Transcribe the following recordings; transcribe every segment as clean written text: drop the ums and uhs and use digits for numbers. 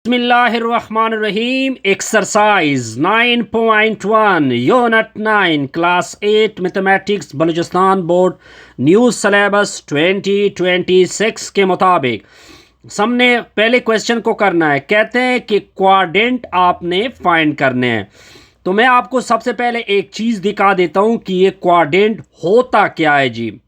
बिस्मिल्लाहिर्रहमानिर्रहीम। Exercise 9.1 unit 9 class 8 mathematics Balochistan board new syllabus 2026 के मुताबिक हमने पहले क्वेश्चन को करना है। कहते हैं कि क्वाड्रेंट आपने फाइंड करने हैं। तो मैं आपको सबसे पहले एक चीज़ दिखा देता हूं कि ये क्वाड्रेंट होता क्या है जी।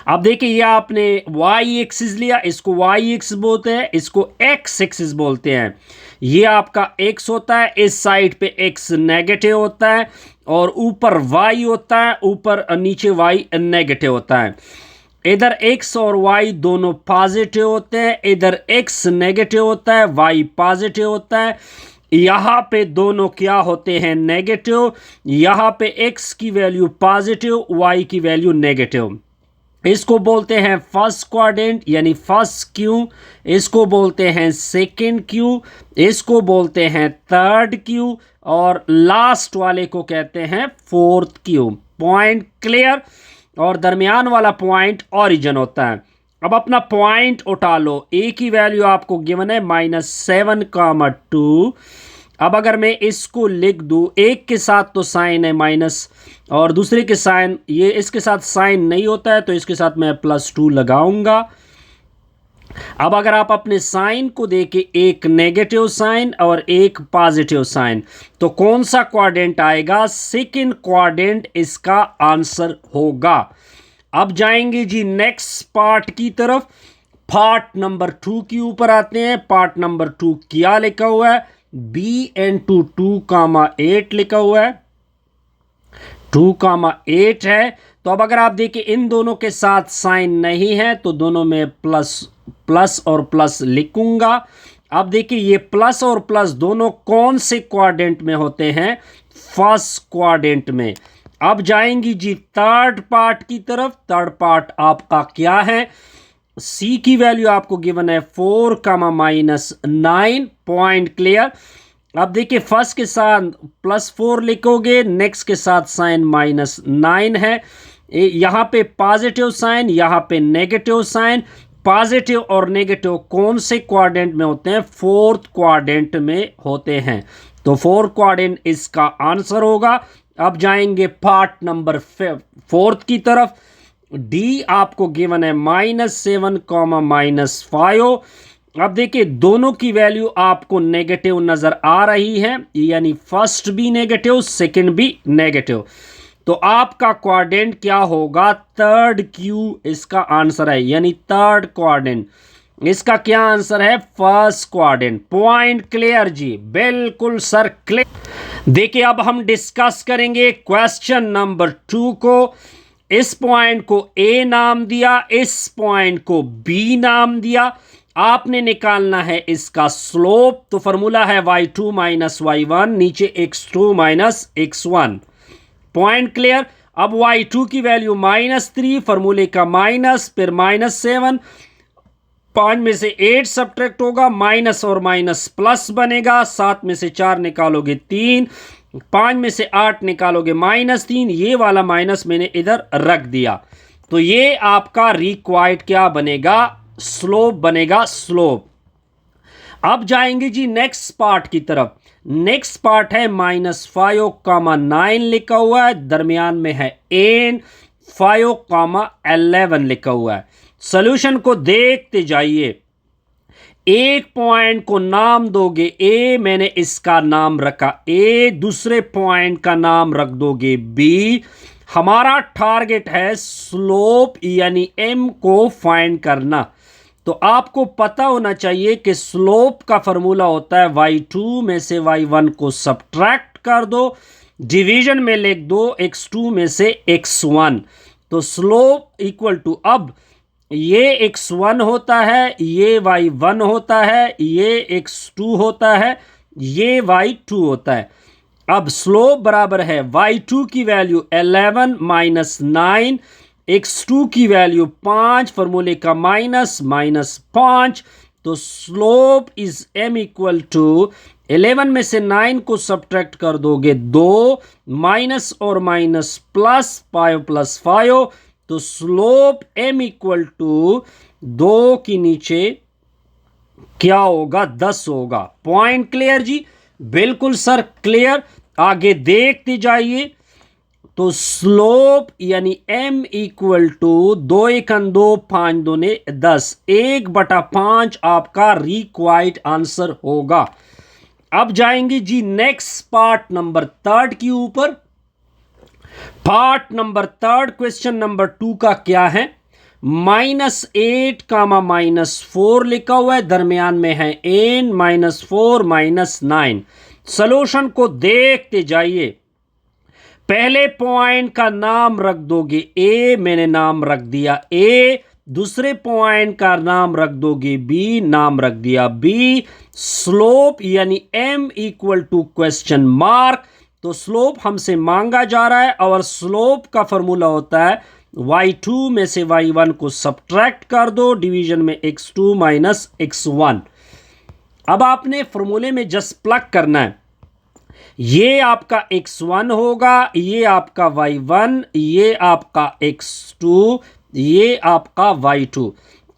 अब देखिए, ये आपने वाई एक्सिस लिया, इसको वाई एक्सिस बोलते हैं, इसको एक्स एक्सिस बोलते हैं। ये आपका एक्स होता है, इस साइड पे एक्स नेगेटिव होता है और ऊपर वाई होता है, ऊपर नीचे वाई नेगेटिव होता है। इधर एक्स और वाई दोनों पॉजिटिव होते हैं, इधर एक्स नेगेटिव होता है, वाई पॉजिटिव होता है। यहाँ पे दोनों क्या होते हैं? नेगेटिव। यहाँ पे एक्स की वैल्यू पॉजिटिव, वाई की वैल्यू नेगेटिव। इसको बोलते हैं फर्स्ट क्वाड्रेंट यानी फर्स्ट क्यू, इसको बोलते हैं सेकंड क्यू, इसको बोलते हैं थर्ड क्यू और लास्ट वाले को कहते हैं फोर्थ क्यू। Point clear? और दरमियान वाला पॉइंट ओरिजिन होता है। अब अपना पॉइंट उठा लो। ए की वैल्यू आपको गिवन है -7,2। अब अगर मैं इसको लिख दूं, एक के साथ तो साइन है माइनस और दूसरे के साइन, ये इसके साथ साइन नहीं होता है तो इसके साथ मैं +2 लगाऊंगा। अब अगर आप अपने साइन को देखें, एक नेगेटिव साइन और एक पॉजिटिव साइन, तो कौन सा क्वाड्रेंट आएगा? सेकंड क्वाड्रेंट इसका आंसर होगा। अब जाएंगे जी नेक्स्ट पार्ट की तरफ। पार्ट नंबर 2 के ऊपर आते हैं। पार्ट नंबर 2 क्या लिखा हुआ है? B/2, 8 लिखा हुआ है। 2,8 है। तो अब अगर आप देखिए, इन दोनों के साथ साइन नहीं है तो दोनों में प्लस और प्लस लिखूंगा। अब देखिए, ये प्लस और प्लस दोनों कौन से क्वाड्रेंट में होते हैं? फर्स्ट क्वाड्रेंट में। अब जाएंगी जी थर्ड पार्ट की तरफ। थर्ड पार्ट आपका क्या है? सी की वैल्यू आपको गिवन है 4, पॉइंट क्लियर? अब देखिए, फर्स्ट के साथ +4 लिखोगे, नेक्स्ट के साथ साइन -9 है। यहां पे पॉजिटिव साइन, यहां पे नेगेटिव साइन। पॉजिटिव और नेगेटिव कौन से क्वाड्रेंट में होते हैं? फोर्थ क्वाड्रेंट में होते हैं। तो फोर्थ क्वाड्रेंट इसका आंसर होगा। अब जाएंगे पार्ट नंबर 4 की तरफ। डी आपको गिवन है -7, -5। अब देखिए, दोनों की वैल्यू आपको नेगेटिव नजर आ रही है, यानी फर्स्ट भी नेगेटिव, सेकंड भी नेगेटिव। तो आपका क्वाड्रेंट क्या होगा? थर्ड क्यू इसका आंसर है, यानी थर्ड क्वाड्रेंट। इसका क्या आंसर है? First quadrant. पॉइंट क्लियर जी? बिल्कुल सर, क्लियर। देखिए, अब हम डिस्कस करेंगे क्वेश्चन नंबर 2 को। इस पॉइंट को ए नाम दिया, इस पॉइंट को बी नाम दिया। आपने निकालना है इसका स्लोप। तो फॉर्मूला है y2 - y1, नीचे x2 - x1। Point clear? अब y2 की वैल्यू -3, फॉर्मूले का माइनस, फिर -7, 5 में से 8 सब्ट्रैक्ट होगा, माइनस और माइनस प्लस बनेगा। 7 में से 4 निकालोगे 3, 5 में से 8 निकालोगे -3। ये वाला माइनस मैंने इधर रख दिया। तो ये आपका रिक्वायर्ड क्या बनेगा? स्लोप बनेगा, स्लोप। अब जाएंगे जी नेक्स्ट पार्ट की तरफ। नेक्स्ट पार्ट है -5, 9 लिखा हुआ है, दरमियान में है एन 5, 11 लिखा हुआ है। सॉल्यूशन को देखते जाइए। एक पॉइंट को नाम दोगे ए, मैंने इसका नाम रखा ए, दूसरे पॉइंट का नाम रख दोगे बी। हमारा टारगेट है स्लोप यानी एम को फाइंड करना। तो आपको पता होना चाहिए कि स्लोप का फॉर्मूला होता है y2 में से y1 को सब्ट्रैक्ट कर दो, डिवीजन में लिख दो x2 में से x1। तो स्लोप इक्वल टू, अब ये x1 होता है, ये y1 होता है, ये x2 होता है, ये y2 होता है। अब स्लोप बराबर है y2 की वैल्यू 11 - 9, x2 की वैल्यू 5, फॉर्मूले का -5। तो slope is m equal to 11 में से 9 को सब्ट्रैक्ट कर दोगे 2, माइनस और माइनस प्लस, 5 + 5। तो स्लोप m इक्वल टू 2 की नीचे क्या होगा? 10 होगा। पॉइंट क्लियर जी? बिल्कुल सर क्लियर। आगे देखते जाइए। तो स्लोप यानी m इक्वल टू 2 5 दूने 10, 1/5 आपका रिक्वायर्ड आंसर होगा। अब जाएंगे जी नेक्स्ट पार्ट नंबर 3 के ऊपर। पार्ट नंबर 3 क्वेश्चन नंबर 2 का क्या है? -8 कामा -4 लिखा हुआ है, दरमियान में है n -4 -9। सोल्यूशन को देखते जाइए। पहले पॉइंट का नाम रख दोगे a, मैंने नाम रख दिया a। दूसरे पॉइंट का नाम रख दोगे b, नाम रख दिया b। स्लोप यानी m equal to question mark. तो स्लोप हमसे मांगा जा रहा है और स्लोप का फॉर्मूला होता है y2 में से y1 को सब्ट्रैक्ट कर दो, डिवीजन में x2 माइनस x1। अब आपने फॉर्मूले में जस्ट प्लग करना है। ये आपका x1 होगा, ये आपका y1, ये आपका x2, ये आपका y2।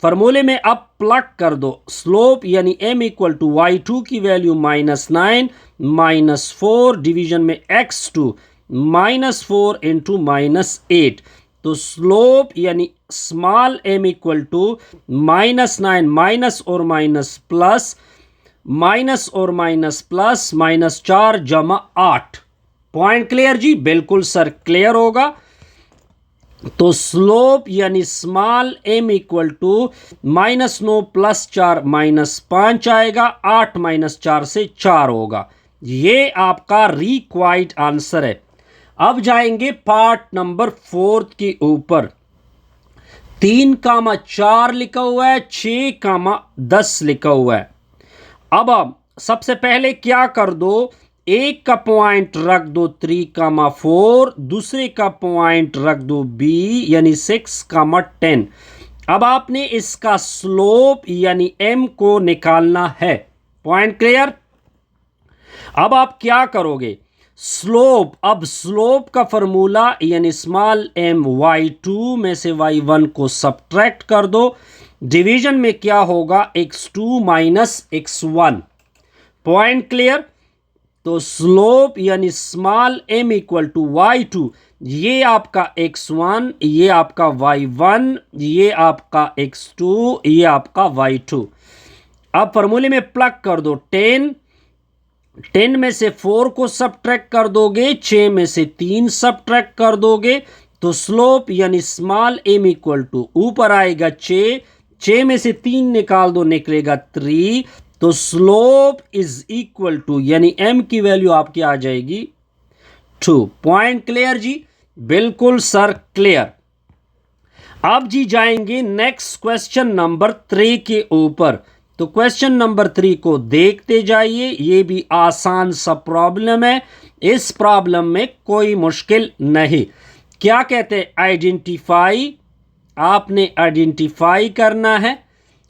फॉर्मूले में अब प्लग कर दो। स्लोप यानी m इक्वल टू y2 की वैल्यू -9 -4 डिवीजन में x2 -4 इंटू -8। तो स्लोप यानी small m equal to -9 minus और माइनस प्लस, माइनस और माइनस प्लस, -4 जमा 8। पॉइंट क्लियर जी? बिल्कुल सर क्लियर होगा। तो स्लोप यानी स्मॉल m इक्वल टू -9 + 4 -5 आएगा, 8 - 4 से 4 होगा। ये आपका रिक्वायर्ड आंसर है। अब जाएंगे पार्ट नंबर 4 के ऊपर। 3,4 लिखा हुआ है, 6,10 लिखा हुआ है। अब आप सबसे पहले क्या कर दो, एक का पॉइंट रख दो 3,4, दूसरे का पॉइंट रख दो b यानी 6,10। अब आपने इसका स्लोप यानी m को निकालना है। Point clear? अब आप क्या करोगे? स्लोप, अब स्लोप का फॉर्मूला यानी स्मॉल m y2 में से y1 को सब्ट्रैक्ट कर दो, डिवीजन में क्या होगा x2 minus x1। Point clear? तो स्लोप यानी small m equal to y2, ये आपका x1, ये आपका y1, ये आपका x2, ये आपका y2। अब फॉर्मूले में प्लग कर दो। 10 में से 4 को सब्ट्रैक्ट कर दोगे, 6 में से 3 सब्ट्रैक्ट कर दोगे, तो स्लोप यानी स्मॉल m इक्वल टू ऊपर आएगा 6 में से 3 निकाल दो, निकलेगा 3। तो स्लोप इज इक्वल टू यानी m की वैल्यू आपकी आ जाएगी 2। पॉइंट क्लियर जी? बिल्कुल सर क्लियर। अब जी जाएंगे नेक्स्ट क्वेश्चन नंबर 3 के ऊपर। तो क्वेश्चन नंबर 3 को देखते जाइए। ये भी आसान सा प्रॉब्लम है, इस प्रॉब्लम में कोई मुश्किल नहीं। क्या कहते हैं? आइडेंटिफाई, आपने आइडेंटिफाई करना है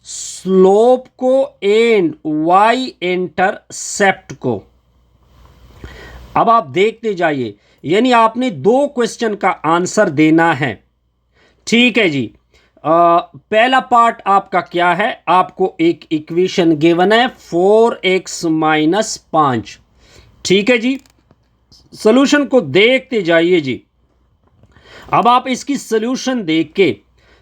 स्लोप को एंड y इंटरसेप्ट को। अब आप देखते जाइए, यानी आपने 2 क्वेश्चन का आंसर देना है। ठीक है जी। पहला पार्ट आपका क्या है? आपको एक इक्वेशन गिवन है 4x - 5। ठीक है जी। सॉल्यूशन को देखते जाइए जी। अब आप इसकी सॉल्यूशन देख के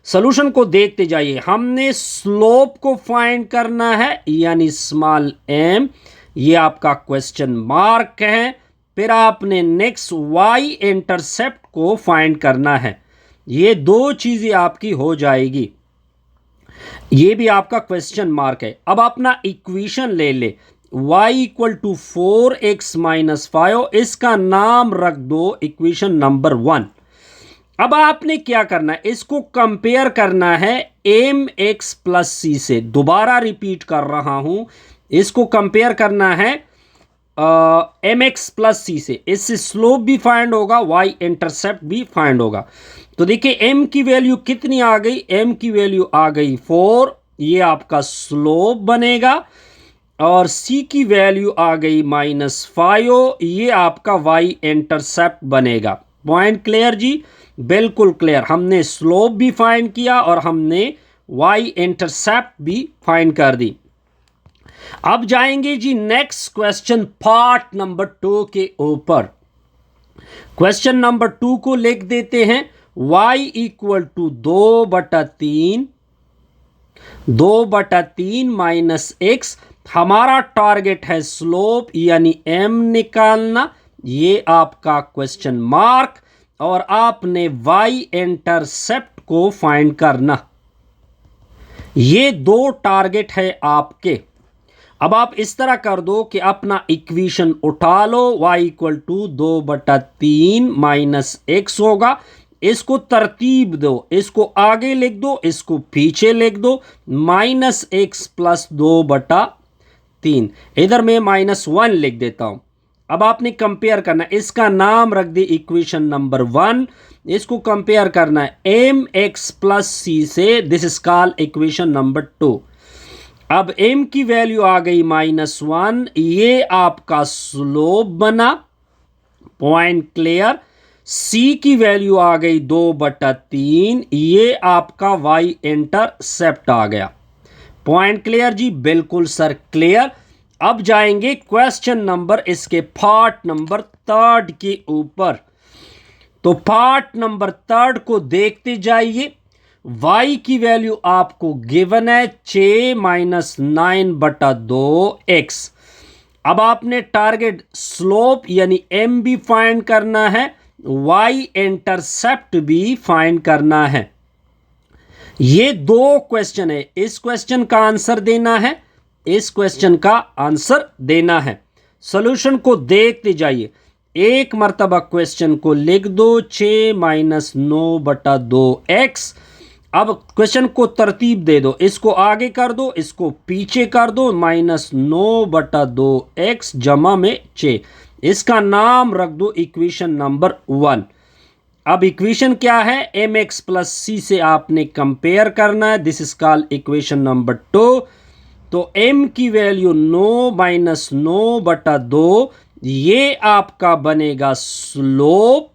सॉल्यूशन को देखते जाइए। हमने स्लोप को फाइंड करना है यानी स्मॉल m, ये आपका क्वेश्चन मार्क है। फिर आपने नेक्स्ट y इंटरसेप्ट को फाइंड करना है। ये 2 चीजें आपकी हो जाएगी। ये भी आपका क्वेश्चन मार्क है। अब अपना इक्वेशन ले ले, y इक्वल टू 4x - 5, इसका नाम रख दो इक्वेशन नंबर 1। अब आपने क्या करना है? इसको कंपेयर करना है mx + c से। दोबारा रिपीट कर रहा हूं, इसको कंपेयर करना है mx + c से। इससे स्लोप भी फाइंड होगा, y इंटरसेप्ट भी फाइंड होगा। तो देखिए m की वैल्यू कितनी आ गई? m की वैल्यू आ गई 4, ये आपका स्लोप बनेगा। और c की वैल्यू आ गई -5, ये आपका y इंटरसेप्ट बनेगा। पॉइंट क्लियर जी? बिल्कुल क्लियर। हमने स्लोप भी फाइंड किया और हमने y इंटरसेप्ट भी फाइंड कर दी। अब जाएंगे जी नेक्स्ट क्वेश्चन पार्ट नंबर 2 के ऊपर। क्वेश्चन नंबर 2 को लिख देते हैं y equal to 2/3 minus x। हमारा टारगेट है स्लोप यानी m निकालना, ये आपका क्वेश्चन मार्क, और आपने y इंटरसेप्ट को फाइंड करना। ये दो टारगेट है आपके। अब आप इस तरह कर दो कि अपना इक्वेशन उठा लो, y equal to 2/3 minus x होगा। इसको तरतीब दो, इसको आगे लिख दो, इसको पीछे लिख दो, माइनस x प्लस 2/3। इधर मैं -1 लिख देता हूं। अब आपने कंपेयर करना, इसका नाम रख दे इक्वेशन नंबर 1। इसको कंपेयर करना है एम एक्स प्लस सी से, this is called equation number 2। अब m की वैल्यू आ गई -1, ये आपका स्लोप बना, पॉइंट क्लियर। c की वैल्यू आ गई 2/3, ये आपका y इंटरसेप्ट आ गया, पॉइंट क्लियर जी, बिल्कुल सर क्लियर। अब जाएंगे क्वेश्चन नंबर इसके पार्ट नंबर 3 के ऊपर। तो पार्ट नंबर 3 को देखते जाइए। y की वैल्यू आपको गिवन है 6 माइनस 9/2x। अब आपने टारगेट स्लोप यानी m भी फाइंड करना है, y इंटरसेप्ट भी फाइंड करना है। ये दो क्वेश्चन है, इस क्वेश्चन का आंसर देना है, इस क्वेश्चन का आंसर देना है। सॉल्यूशन को देखते जाइए। एक मर्तबा क्वेश्चन को लिख दो 6 माइनस 9/2x। अब क्वेश्चन को तरतीब दे दो, इसको आगे कर दो, इसको पीछे कर दो, -9/2x जमा में 6। इसका नाम रख दो इक्वेशन नंबर 1। अब इक्वेशन क्या है, एम एक्स प्लस सी से आपने कंपेयर करना है, this is called equation number 2। तो m की वैल्यू 9 माइनस 9/2, ये आपका बनेगा स्लोप,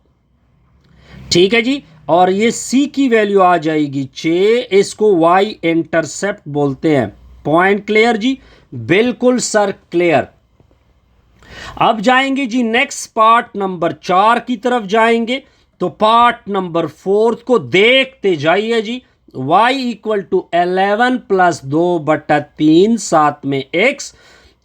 ठीक है जी। और ये c की वैल्यू आ जाएगी 6, इसको y इंटरसेप्ट बोलते हैं, पॉइंट क्लियर जी, बिल्कुल सर क्लियर। अब जाएंगे जी नेक्स्ट पार्ट नंबर 4 की तरफ जाएंगे। तो पार्ट नंबर 4 को देखते जाइए जी। y इक्वल टू 11 प्लस 2/3 साथ में x।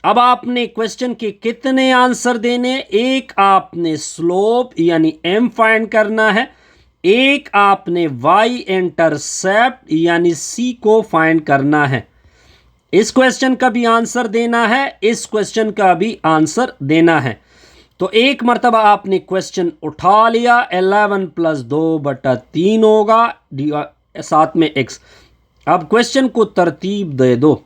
अब आपने क्वेश्चन के कितने आंसर देने, एक आपने स्लोप यानी m फाइंड करना है, एक आपने y इंटरसेप्ट यानी c को फाइंड करना है। इस क्वेश्चन का भी आंसर देना है, इस क्वेश्चन का भी आंसर देना है। तो एक मर्तबा आपने क्वेश्चन उठा लिया, 11 प्लस 2/3 होगा साथ में x। अब क्वेश्चन को तरतीब दे दो,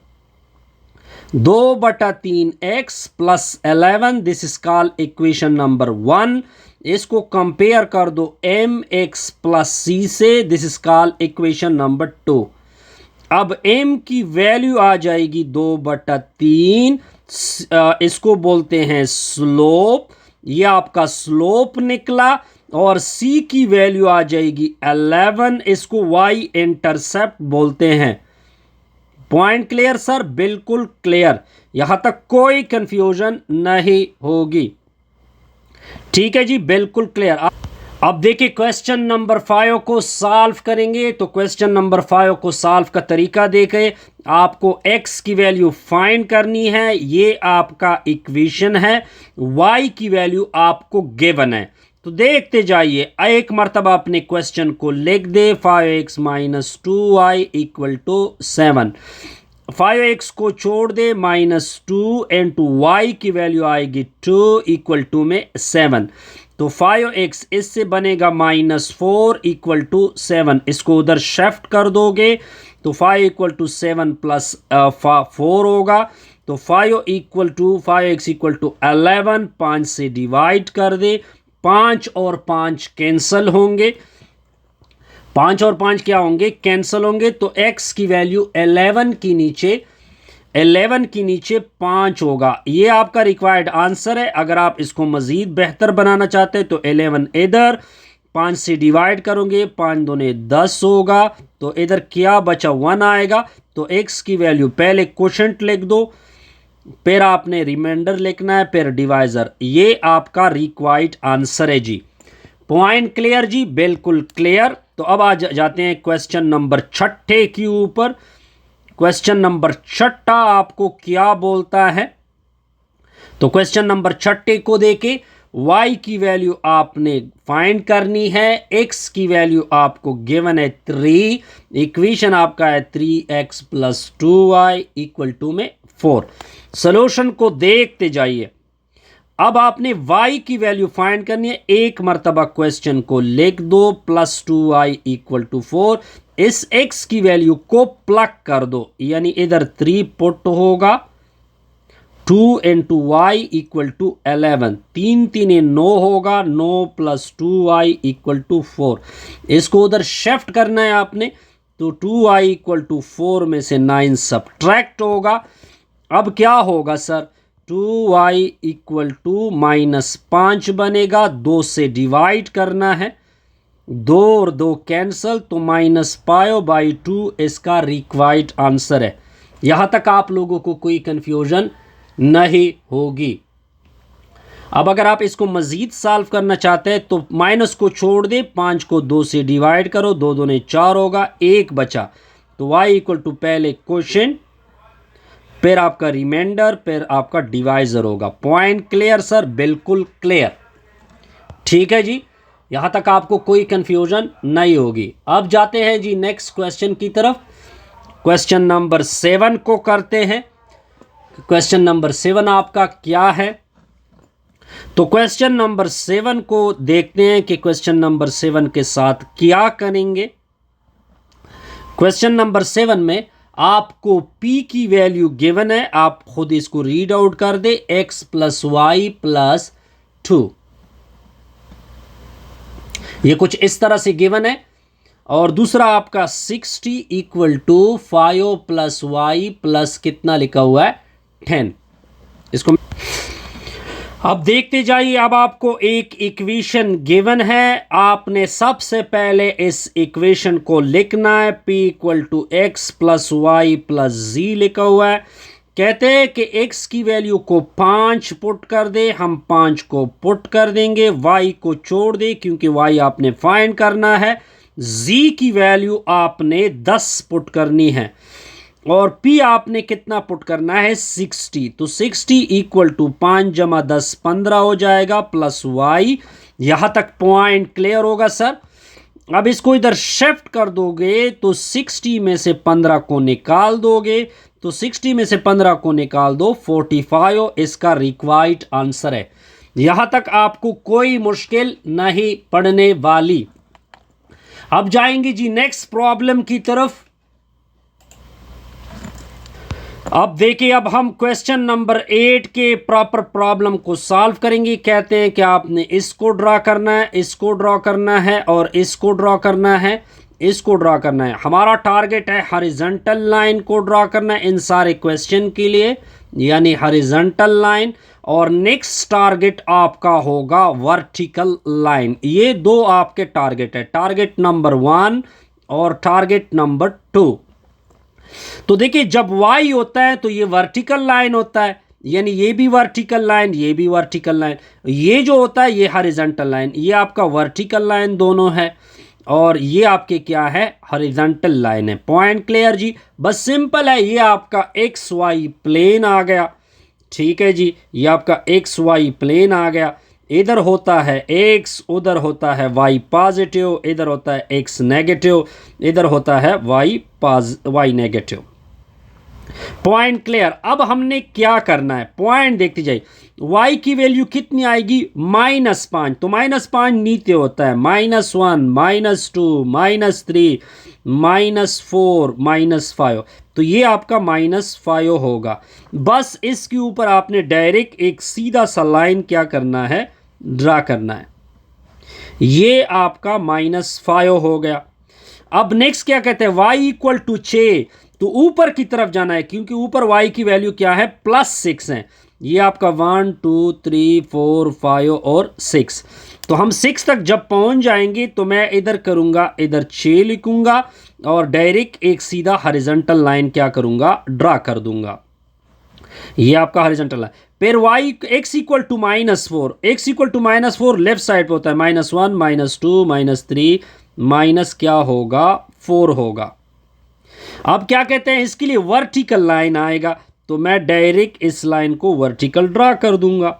2/3x plus 11, this is called equation number 1। इसको कंपेयर कर दो एम एक्स प्लस सी से, this is called equation number 2। अब m की वैल्यू आ जाएगी 2/3, इसको बोलते हैं स्लोप, ये आपका स्लोप निकला। और c की वैल्यू आ जाएगी 11, इसको y इंटरसेप्ट बोलते हैं, पॉइंट क्लियर सर, बिल्कुल क्लियर, यहां तक कोई कंफ्यूजन नहीं होगी, ठीक है जी, बिल्कुल क्लियर। अब देखिए क्वेश्चन नंबर 5 को सॉल्व करेंगे। तो क्वेश्चन नंबर 5 को सॉल्व का तरीका देखें। आपको x की वैल्यू फाइंड करनी है, ये आपका इक्वेशन है, y की वैल्यू आपको गिवन है। तो देखते जाइए, एक मर्तबा अपने क्वेश्चन को लिख दे, 5x minus 2y equal to 7। 5x को छोड़ दे, -2 इंटू y की वैल्यू आएगी 2 इक्वल टू में 7। तो 5x इससे बनेगा -4 इक्वल टू 7। इसको उधर शिफ्ट कर दोगे तो 5 इक्वल टू 7 प्लस 4 होगा। तो 5x इक्वल टू 11, 5 से डिवाइड कर दे, 5 और 5 कैंसल होंगे, 5 और 5 क्या होंगे, कैंसल होंगे। तो x की वैल्यू 11 की नीचे 5 होगा। ये आपका रिक्वायर्ड आंसर है। अगर आप इसको मजीद बेहतर बनाना चाहते हैं तो 11 इधर, 5 से डिवाइड करोगे, 5 दूने 10 होगा। तो इधर क्या बचा, 1 आएगा। तो x की वैल्यू पहले कोशेंट लिख दो, फिर आपने रिमाइंडर लिखना है, फिर डिवाइजर। ये आपका रिक्वायर्ड आंसर है जी। पॉइंट क्लियर जी, बिल्कुल क्लियर। तो अब आ जाते हैं क्वेश्चन नंबर 6 के ऊपर। क्वेश्चन नंबर 6 आपको क्या बोलता है? तो क्वेश्चन नंबर 6 को देके y की वैल्यू आपने फाइंड करनी है, x की वैल्यू आपको गिवन है 3, इक्वेशन आपका है 3x plus 2y equal to में 4। सॉल्यूशन को देखते जाइए। अब आपने y की वैल्यू फाइंड करनी है, एक मर्तबा क्वेश्चन को लिख दो, प्लस 2y इक्वल टू 4। इस x की वैल्यू को प्लग कर दो, यानी इधर 3 पुट होगा, 2 इंटू वाई इक्वल टू 11, 3 3 9 होगा, 9 प्लस 2y इक्वल टू 4। इसको उधर शिफ्ट करना है आपने, तो 2y इक्वल टू 4 में से 9 सब्ट्रैक्ट होगा। अब क्या होगा सर? 2y इक्वल टू -5 बनेगा, 2 से डिवाइड करना है, 2 और 2 कैंसल, तो -π/2 इसका रिक्वायर्ड आंसर है। यहां तक आप लोगों को कोई कंफ्यूजन नहीं होगी। अब अगर आप इसको मजीद सॉल्व करना चाहते हैं तो माइनस को छोड़ दे, 5 को 2 से डिवाइड करो, 2 2 4 होगा, 1 बचा, तो y इक्वल टू पहले क्वेश्चन, फिर आपका रिमाइंडर, फिर आपका डिवाइजर होगा। Point clear sir? बिल्कुल क्लियर। ठीक है जी, यहां तक आपको कोई कंफ्यूजन नहीं होगी। अब जाते हैं जी नेक्स्ट क्वेश्चन की तरफ। क्वेश्चन नंबर 7 को करते हैं। क्वेश्चन नंबर 7 आपका क्या है? तो क्वेश्चन नंबर 7 को देखते हैं कि क्वेश्चन नंबर 7 के साथ क्या करेंगे। क्वेश्चन नंबर 7 में आपको p की वैल्यू गिवन है, आप खुद इसको रीड आउट कर दे, x प्लस वाई प्लस 2। ये कुछ इस तरह से गिवन है। और दूसरा आपका 60 equal to 5 plus y plus कितना लिखा हुआ है 10। इसको अब देखते जाइए। अब आपको एक इक्वेशन गिवन है, आपने सबसे पहले इस इक्वेशन को लिखना है, p equal to x plus y plus z लिखा हुआ है। कहते हैं कि x की वैल्यू को 5 पुट कर दे, हम 5 को पुट कर देंगे, y को छोड़ दे क्योंकि y आपने फाइंड करना है, z की वैल्यू आपने 10 पुट करनी है, और p आपने कितना पुट करना है 60। तो 60 इक्वल टू 5 जमा 10 15 हो जाएगा, प्लस y। यहां तक पॉइंट क्लियर होगा सर? अब इसको इधर शिफ्ट कर दोगे तो 60 में से 15 को निकाल दोगे, तो 60 में से 15 को निकाल दो, 45 इसका रिक्वायर्ड आंसर है। यहां तक आपको कोई मुश्किल नहीं पड़ने वाली। अब जाएंगे जी नेक्स्ट प्रॉब्लम की तरफ। अब देखिए, अब हम क्वेश्चन नंबर 8 के प्रॉपर प्रॉब्लम को सॉल्व करेंगे। कहते हैं कि आपने इसको ड्रॉ करना है, इसको ड्रॉ करना है, और इसको ड्रॉ करना है, इसको ड्रॉ करना है। हमारा टारगेट है हॉरिजॉन्टल लाइन को ड्रॉ करना है इन सारे क्वेश्चन के लिए, यानी हॉरिजॉन्टल लाइन। और नेक्स्ट टारगेट आपका होगा वर्टिकल लाइन। ये दो आपके टारगेट है, टारगेट नंबर 1 और टारगेट नंबर 2। तो देखिए, जब y होता है तो ये वर्टिकल लाइन होता है, यानी ये भी वर्टिकल लाइन, ये भी वर्टिकल लाइन। ये जो होता है ये हॉरिजॉन्टल लाइन, ये आपका वर्टिकल लाइन दोनों है, और ये आपके क्या है हॉरिजॉन्टल लाइन है। पॉइंट क्लियर जी? बस सिंपल है, ये आपका एक्स वाई प्लेन आ गया। ठीक है जी, ये आपका एक्स वाई प्लेन आ गया। इधर होता है x, उधर होता है y पॉजिटिव, इधर होता है x नेगेटिव, इधर होता है y नेगेटिव। Point clear? अब हमने क्या करना है, पॉइंट देखते जाइए। y की वैल्यू कितनी आएगी -5, तो -5 नीचे होता है, -1 -2 -3 -4 -5, तो ये आपका -5 होगा। बस इसके ऊपर आपने डायरेक्ट एक सीधा सा लाइन क्या करना है, ड्रा करना है। ये आपका -5 हो गया। अब नेक्स्ट क्या कहते हैं, y इक्वल टू 6, तो ऊपर की तरफ जाना है, क्योंकि ऊपर y की वैल्यू क्या है +6 है। ये आपका 1 2 3 4 5 और 6, तो हम 6 तक जब पहुंच जाएंगे तो मैं इधर करूंगा, इधर 6 लिखूंगा, और डायरेक्ट एक सीधा हॉरिजॉन्टल लाइन क्या करूंगा, ड्रा कर दूंगा। ये आपका हॉरिजॉन्टल है। फिर y x equal to -4, x equal to -4 left side पे होता है, -1 -2 -3 माइनस क्या होगा 4 होगा। अब क्या कहते हैं, इसके लिए वर्टिकल लाइन आएगा, तो मैं डायरेक्ट इस लाइन को वर्टिकल ड्रा कर दूंगा।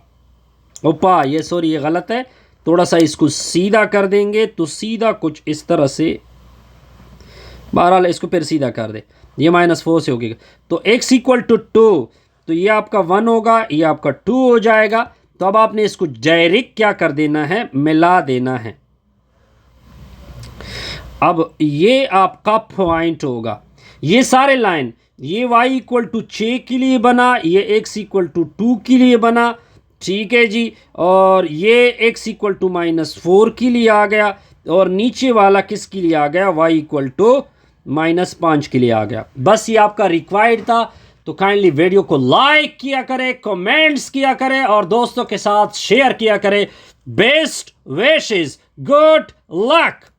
ओपा ये सॉरी ये गलत है, थोड़ा सा इसको सीधा कर देंगे, तो सीधा कुछ इस तरह से, बहरहाल इसको फिर सीधा कर दे, ये -4 से होगी। तो x इक्वल टू 2, तो ये आपका 1 होगा, ये आपका 2 हो जाएगा। तो अब आपने इसको डायरेक्ट क्या कर देना है, मिला देना है। अब ये आपका पॉइंट होगा। ये सारे लाइन, ये y इक्वल टू 6 के लिए बना, ये x इक्वल टू 2 के लिए बना, ठीक है जी। और ये x इक्वल टू -4 के लिए आ गया, और नीचे वाला किसके लिए आ गया, y इक्वल टू -5 के लिए आ गया। बस ये आपका रिक्वायर्ड था। तो काइंडली वीडियो को लाइक किया करें, कमेंट्स किया करें और दोस्तों के साथ शेयर किया करें। Best wishes, good luck.